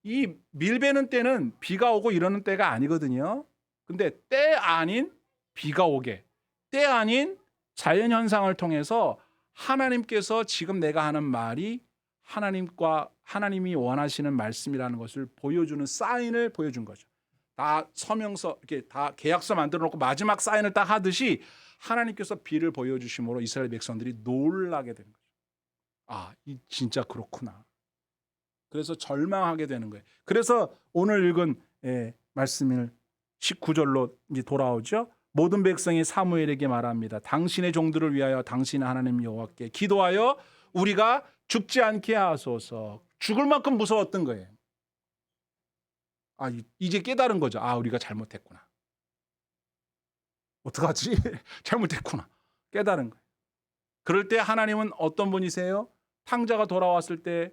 이 밀베는 때는 비가 오고 이러는 때가 아니거든요. 근데 때 아닌 비가 오게, 때 아닌 자연현상을 통해서 하나님께서 지금 내가 하는 말이 하나님이 원하시는 말씀이라는 것을 보여주는 사인을 보여준 거죠. 다 서명서 이렇게 다 계약서 만들어 놓고 마지막 사인을 딱 하듯이 하나님께서 비를 보여주심으로 이스라엘 백성들이 놀라게 되는 거죠. 이 진짜 그렇구나. 그래서 절망하게 되는 거예요. 그래서 오늘 읽은 말씀을 19절로 이제 돌아오죠. 모든 백성이 사무엘에게 말합니다. 당신의 종들을 위하여 당신의 하나님 여호와께 기도하여 우리가 죽지 않게 하소서. 죽을 만큼 무서웠던 거예요. 이제 깨달은 거죠. 우리가 잘못했구나. 어떡하지? 잘못했구나. 깨달은 거예요. 그럴 때 하나님은 어떤 분이세요? 탕자가 돌아왔을 때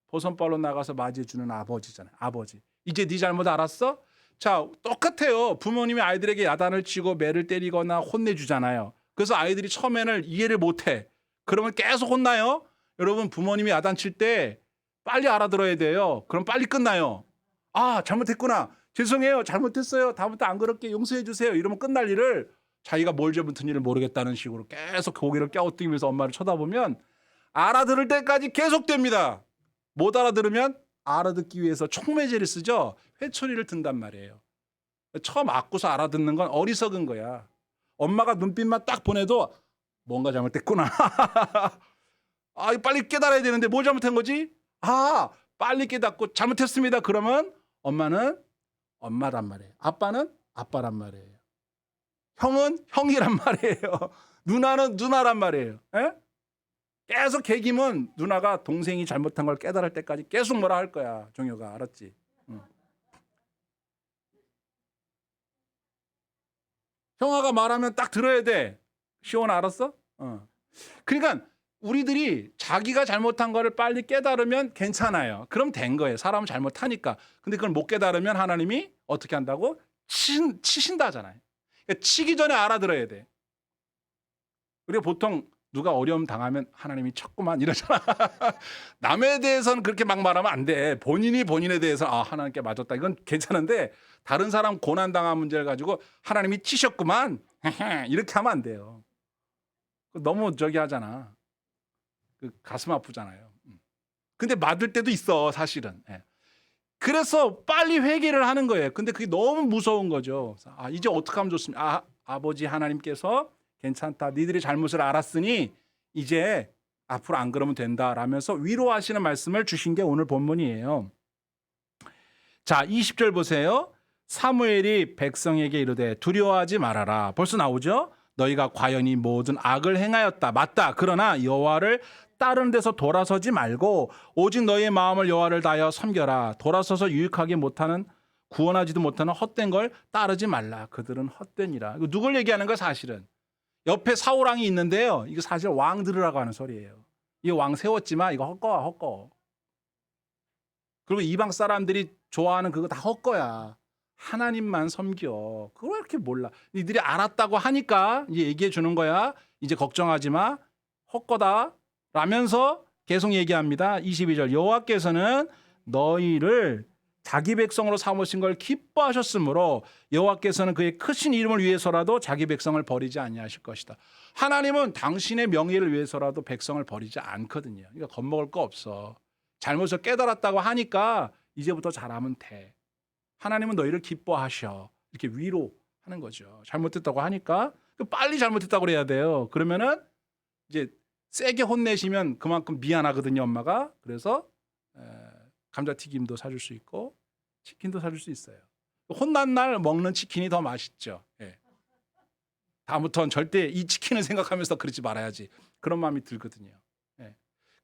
보선발로 나가서 맞이해주는 아버지잖아요. 아버지. 이제 네 잘못 알았어? 자, 똑같아요. 부모님이 아이들에게 야단을 치고 매를 때리거나 혼내주잖아요. 그래서 아이들이 처음에는 이해를 못해. 그러면 계속 혼나요. 여러분, 부모님이 야단 칠 때 빨리 알아들어야 돼요. 그럼 빨리 끝나요. 잘못했구나. 죄송해요. 잘못했어요. 다음부터 안 그렇게 용서해 주세요. 이러면 끝날 일을 자기가 뭘 잘못한 일을 모르겠다는 식으로 계속 고개를 갸우뚱이면서 엄마를 쳐다보면 알아들을 때까지 계속됩니다. 못 알아들으면 알아듣기 위해서 촉매제를 쓰죠. 회초리를 든단 말이에요. 처음 맞고서 알아듣는 건 어리석은 거야. 엄마가 눈빛만 딱 보내도 뭔가 잘못됐구나. 빨리 깨달아야 되는데 뭘 잘못한 거지? 빨리 깨닫고 잘못했습니다. 그러면 엄마는 엄마란 말이에요. 아빠는 아빠란 말이에요. 형은 형이란 말이에요. 누나는 누나란 말이에요. 계속 개기면 누나가 동생이 잘못한 걸 깨달을 때까지 계속 뭐라 할 거야. 종효가 알았지? 형아가 말하면 딱 들어야 돼. 시원아 알았어? 그러니까 우리들이 자기가 잘못한 거를 빨리 깨달으면 괜찮아요. 그럼 된 거예요. 사람은 잘못하니까. 근데 그걸 못 깨달으면 하나님이 어떻게 한다고? 치신다잖아요. 그러니까 치기 전에 알아들어야 돼. 우리가 보통 누가 어려움 당하면 하나님이 쳤구만 이러잖아. 남에 대해서는 그렇게 막 말하면 안 돼. 본인이 본인에 대해서 하나님께 맞았다. 이건 괜찮은데 다른 사람 고난 당한 문제를 가지고 하나님이 치셨구만 이렇게 하면 안 돼요. 너무 저기 하잖아. 가슴 아프잖아요. 근데 맞을 때도 있어 사실은. 그래서 빨리 회개를 하는 거예요. 근데 그게 너무 무서운 거죠. 이제 어떻게 하면 좋습니까? 아버지 하나님께서 괜찮다. 니들의 잘못을 알았으니 이제 앞으로 안 그러면 된다 라면서 위로하시는 말씀을 주신 게 오늘 본문이에요. 자, 20절 보세요. 사무엘이 백성에게 이르되 두려워하지 말아라. 벌써 나오죠? 너희가 과연 이 모든 악을 행하였다. 맞다. 그러나 여호와를 다른 데서 돌아서지 말고 오직 너희의 마음을 여호와를 다하여 섬겨라. 돌아서서 유익하게 못하는 구원하지도 못하는 헛된 걸 따르지 말라. 그들은 헛되니라. 이거 누굴 얘기하는 거야 사실은? 옆에 사울왕이 있는데요. 이거 사실 왕 들으라고 하는 소리예요. 이 왕 세웠지만 이거 헛거야 헛거. 그리고 이방 사람들이 좋아하는 그거 다 헛거야. 하나님만 섬겨. 그걸 왜 이렇게 몰라? 니들이 알았다고 하니까 이제 얘기해 주는 거야. 이제 걱정하지 마. 헛거다. 라면서 계속 얘기합니다. 22절 여호와께서는 너희를 자기 백성으로 삼으신 걸 기뻐하셨으므로 여호와께서는 그의 크신 이름을 위해서라도 자기 백성을 버리지 아니하실 것이다. 하나님은 당신의 명예를 위해서라도 백성을 버리지 않거든요. 그러니까 겁먹을 거 없어. 잘못을 깨달았다고 하니까 이제부터 잘하면 돼. 하나님은 너희를 기뻐하셔. 이렇게 위로하는 거죠. 잘못했다고 하니까 빨리 잘못했다고 그래야 돼요. 그러면은 이제 세게 혼내시면 그만큼 미안하거든요, 엄마가. 그래서 감자튀김도 사줄 수 있고 치킨도 사줄 수 있어요. 혼난 날 먹는 치킨이 더 맛있죠. 예. 다음부터는 절대 이 치킨을 생각하면서 그러지 말아야지. 그런 마음이 들거든요. 예.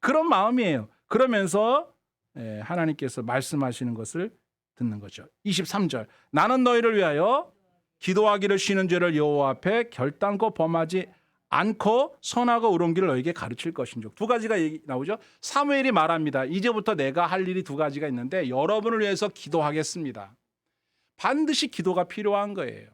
그런 마음이에요. 그러면서 하나님께서 말씀하시는 것을 듣는 거죠. 23절. 나는 너희를 위하여 기도하기를 쉬는 죄를 여호와 앞에 결단코 범하지 않고 선하고 옳은 길을 너에게 가르칠 것인즉. 두 가지가 나오죠. 사무엘이 말합니다. 이제부터 내가 할 일이 두 가지가 있는데 여러분을 위해서 기도하겠습니다. 반드시 기도가 필요한 거예요.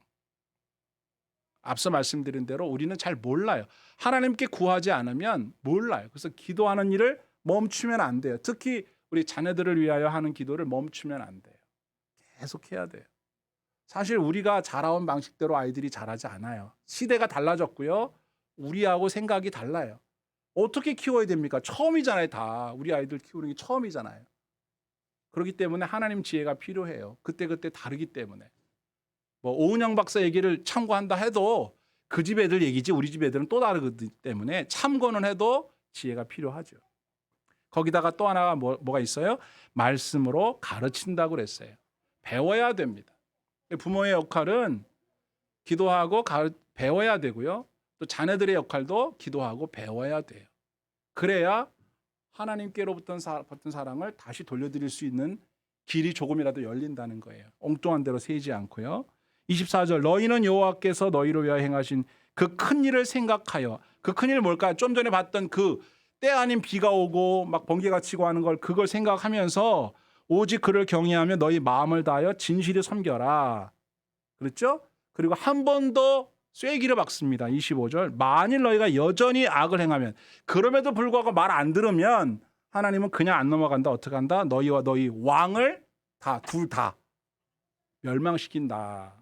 앞서 말씀드린 대로 우리는 잘 몰라요. 하나님께 구하지 않으면 몰라요. 그래서 기도하는 일을 멈추면 안 돼요. 특히 우리 자녀들을 위하여 하는 기도를 멈추면 안 돼요. 계속 해야 돼요. 사실 우리가 자라온 방식대로 아이들이 자라지 않아요. 시대가 달라졌고요. 우리하고 생각이 달라요. 어떻게 키워야 됩니까? 처음이잖아요. 다 우리 아이들 키우는 게 처음이잖아요. 그렇기 때문에 하나님 지혜가 필요해요. 그때그때 다르기 때문에. 뭐 오은영 박사 얘기를 참고한다 해도 그 집 애들 얘기지 우리 집 애들은 또 다르기 때문에 참고는 해도 지혜가 필요하죠. 거기다가 또 하나가 뭐가 있어요? 말씀으로 가르친다고 그랬어요. 배워야 됩니다. 부모의 역할은 기도하고 배워야 되고요. 또 자녀들의 역할도 기도하고 배워야 돼요. 그래야 하나님께로부터 받은 사랑을 다시 돌려드릴 수 있는 길이 조금이라도 열린다는 거예요. 엉뚱한 대로 세지 않고요. 24절. 너희는 여호와께서 너희를 위하여 행하신 그 큰 일을 생각하여. 그 큰 일 뭘까? 좀 전에 봤던 그 때 아닌 비가 오고 막 번개가 치고 하는 걸 그걸 생각하면서 오직 그를 경외하며 너희 마음을 다하여 진실히 섬겨라. 그렇죠? 그리고 한 번 더 쐐기를 박습니다. 25절. 만일 너희가 여전히 악을 행하면 그럼에도 불구하고 말 안 들으면 하나님은 그냥 안 넘어간다. 어떻게 한다? 너희와 너희 왕을 둘 다 멸망시킨다.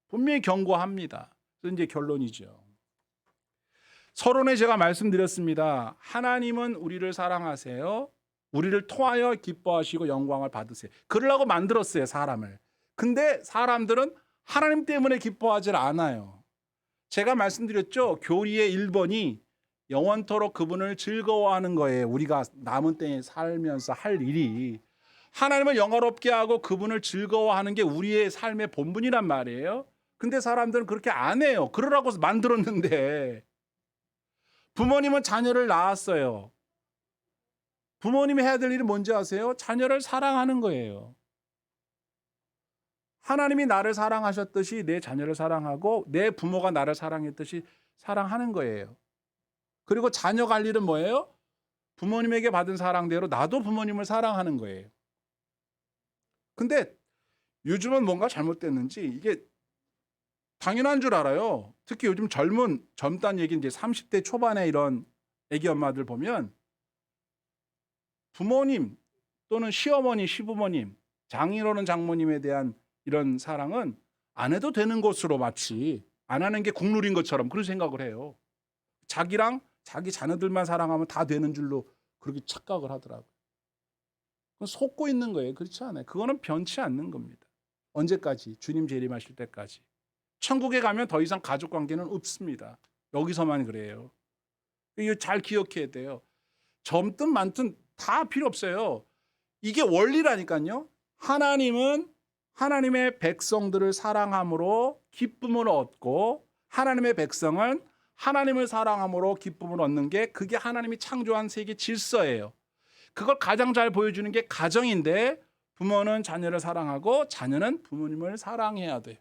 분명히 경고합니다. 그래서 이제 결론이죠. 서론에 제가 말씀드렸습니다. 하나님은 우리를 사랑하세요. 우리를 통하여 기뻐하시고 영광을 받으세요. 그러려고 만들었어요, 사람을. 근데 사람들은 하나님 때문에 기뻐하지 않아요. 제가 말씀드렸죠. 교리의 1번이 영원토록 그분을 즐거워하는 거예요. 우리가 남은 때에 살면서 할 일이. 하나님을 영화롭게 하고 그분을 즐거워하는 게 우리의 삶의 본분이란 말이에요. 근데 사람들은 그렇게 안 해요. 그러라고 만들었는데. 부모님은 자녀를 낳았어요. 부모님이 해야 될 일이 뭔지 아세요? 자녀를 사랑하는 거예요. 하나님이 나를 사랑하셨듯이 내 자녀를 사랑하고 내 부모가 나를 사랑했듯이 사랑하는 거예요. 그리고 자녀가 할 일은 뭐예요? 부모님에게 받은 사랑대로 나도 부모님을 사랑하는 거예요. 근데 요즘은 뭔가 잘못됐는지 이게 당연한 줄 알아요. 특히 요즘 젊다는 얘기 이제 30대 초반에 이런 애기 엄마들 보면 부모님 또는 시어머니, 시부모님, 장인어른, 장모님에 대한 이런 사랑은 안 해도 되는 것으로 마치 안 하는 게 국룰인 것처럼 그런 생각을 해요. 자기랑 자기 자녀들만 사랑하면 다 되는 줄로 그렇게 착각을 하더라고요. 그건 속고 있는 거예요. 그렇지 않아요. 그거는 변치 않는 겁니다. 언제까지? 주님 재림하실 때까지. 천국에 가면 더 이상 가족 관계는 없습니다. 여기서만 그래요. 이거 잘 기억해야 돼요. 젊든 많든 다 필요 없어요. 이게 원리라니까요. 하나님은 하나님의 백성들을 사랑함으로 기쁨을 얻고 하나님의 백성은 하나님을 사랑함으로 기쁨을 얻는 게 그게 하나님이 창조한 세계 질서예요. 그걸 가장 잘 보여주는 게 가정인데 부모는 자녀를 사랑하고 자녀는 부모님을 사랑해야 돼요.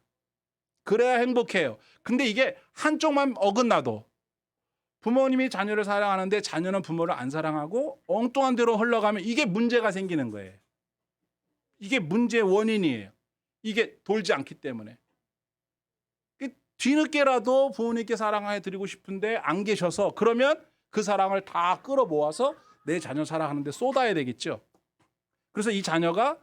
그래야 행복해요. 근데 이게 한쪽만 어긋나도 부모님이 자녀를 사랑하는데 자녀는 부모를 안 사랑하고 엉뚱한 대로 흘러가면 이게 문제가 생기는 거예요. 이게 문제의 원인이에요. 이게 돌지 않기 때문에. 뒤늦게라도 부모님께 사랑해 드리고 싶은데 안 계셔서 그러면 그 사랑을 다 끌어모아서 내 자녀 사랑하는데 쏟아야 되겠죠. 그래서 이 자녀가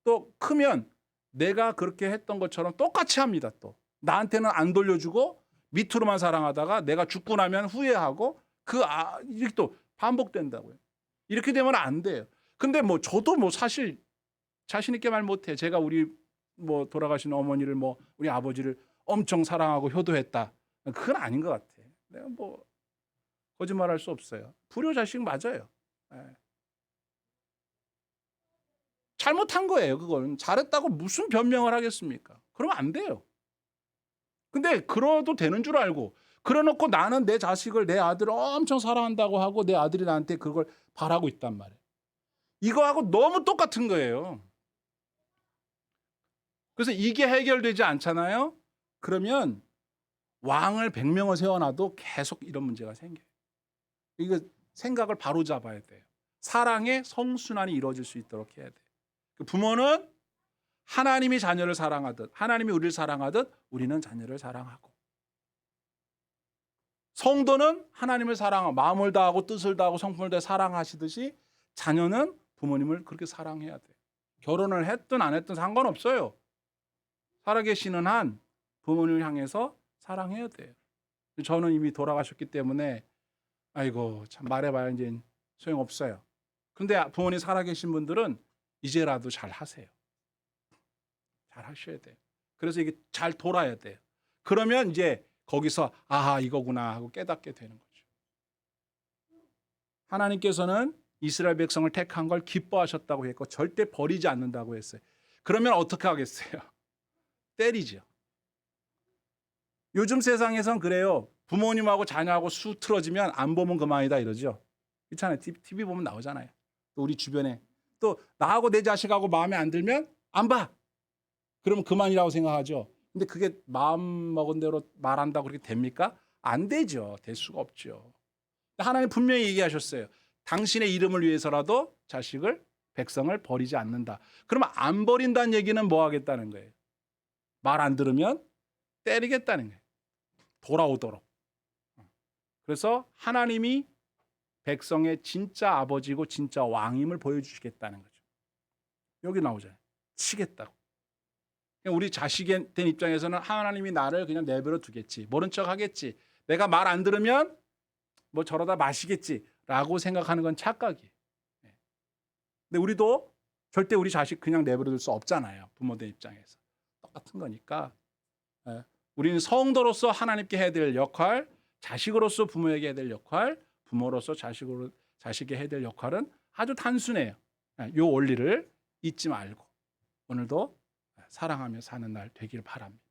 또 크면 내가 그렇게 했던 것처럼 똑같이 합니다. 또 나한테는 안 돌려주고 밑으로만 사랑하다가 내가 죽고 나면 후회하고 이렇게 또 반복된다고요. 이렇게 되면 안 돼요. 근데 저도 사실 자신 있게 말 못해. 제가 우리 뭐 돌아가신 어머니를 뭐 우리 아버지를 엄청 사랑하고 효도했다. 그건 아닌 것 같아. 내가 뭐 거짓말할 수 없어요. 불효자식 맞아요. 예. 잘못한 거예요. 그건 잘했다고 무슨 변명을 하겠습니까? 그러면 안 돼요. 근데 그러도 되는 줄 알고 그래놓고 나는 내 자식을 내 아들을 엄청 사랑한다고 하고 내 아들이 나한테 그걸 바라고 있단 말이에요. 이거하고 너무 똑같은 거예요. 그래서 이게 해결되지 않잖아요. 그러면 왕을 100명을 세워놔도 계속 이런 문제가 생겨요. 이거 생각을 바로 잡아야 돼요. 사랑의 성순환이 이루어질 수 있도록 해야 돼요. 부모는 하나님이 자녀를 사랑하듯 하나님이 우리를 사랑하듯 우리는 자녀를 사랑하고, 성도는 하나님을 사랑하고 마음을 다하고 뜻을 다하고 성품을 다해 사랑하시듯이 자녀는 부모님을 그렇게 사랑해야 돼요. 결혼을 했든 안 했든 상관없어요. 살아계시는 한 부모님을 향해서 사랑해야 돼요. 저는 이미 돌아가셨기 때문에 아이고 참 말해봐야 이제 소용없어요. 근데 부모님 살아계신 분들은 이제라도 잘 하세요. 잘 하셔야 돼요. 그래서 이게 잘 돌아야 돼요. 그러면 이제 거기서 아하 이거구나 하고 깨닫게 되는 거죠. 하나님께서는 이스라엘 백성을 택한 걸 기뻐하셨다고 했고 절대 버리지 않는다고 했어요. 그러면 어떻게 하겠어요? 때리죠. 요즘 세상에선 그래요. 부모님하고 자녀하고 수 틀어지면 안 보면 그만이다 이러죠. 그렇잖아요. TV 보면 나오잖아요. 또 우리 주변에 또 나하고 내 자식하고 마음에 안 들면 안 봐. 그러면 그만이라고 생각하죠. 근데 그게 마음 먹은 대로 말한다고 그렇게 됩니까? 안 되죠. 될 수가 없죠. 하나님 분명히 얘기하셨어요. 당신의 이름을 위해서라도 자식을 백성을 버리지 않는다. 그러면 안 버린다는 얘기는 뭐 하겠다는 거예요? 말 안 들으면 때리겠다는 거예요. 돌아오도록. 그래서 하나님이 백성의 진짜 아버지고 진짜 왕임을 보여주시겠다는 거죠. 여기 나오잖아요. 치겠다고. 우리 자식이 된 입장에서는 하나님이 나를 그냥 내버려 두겠지. 모른 척 하겠지. 내가 말 안 들으면 뭐 저러다 마시겠지. 라고 생각하는 건 착각이에요. 근데 우리도 절대 우리 자식 그냥 내버려 둘 수 없잖아요. 부모들 입장에서. 똑같은 거니까. 우리는 성도로서 하나님께 해야 될 역할, 자식으로서 부모에게 해야 될 역할, 부모로서 자식에게 해야 될 역할은 아주 단순해요. 이 원리를 잊지 말고 오늘도 사랑하며 사는 날 되길 바랍니다.